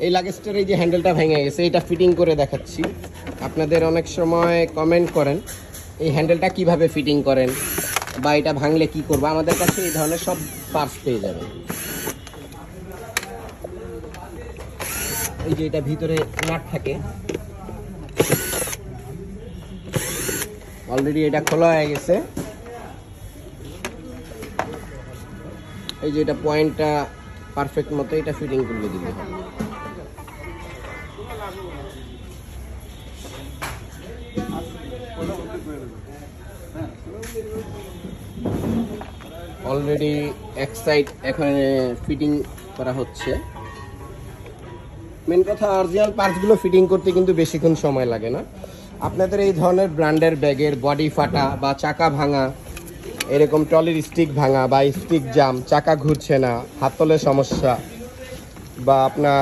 এই লাগেজটার এই যে হ্যান্ডেলটা ভেঙে গেছে, এটা ফিটিং করে দেখাচ্ছি। আপনাদের অনেক সময় কমেন্ট করেন এই হ্যান্ডেলটা কিভাবে ফিটিং করেন বা এটা ভাঙলে কি করবো। আমাদের কাছে এই ধরনের সব পার্টস পেয়ে যাবেন। এই যে এটা ভিতরে নাট থাকে, অলরেডি এটা খোলা হয়ে গেছে। এই যে এটা পয়েন্টটা পারফেক্ট মতো এটা ফিটিং করে দিবে। অলরেডি এক সাইড এখানে ফিটিং করা হচ্ছে। মেন কথা অরিজিনাল পার্টসগুলো ফিটিং করতে কিন্তু বেশিক্ষণ সময় লাগে না। আপনাদের এই ধরনের ব্র্যান্ডের ব্যাগের বডি ফাটা বা চাকা ভাঙা, এরকম ট্রলির স্টিক ভাঙা বা স্টিক জাম, চাকা ঘুরছে না, হাতলে সমস্যা, বা আপনার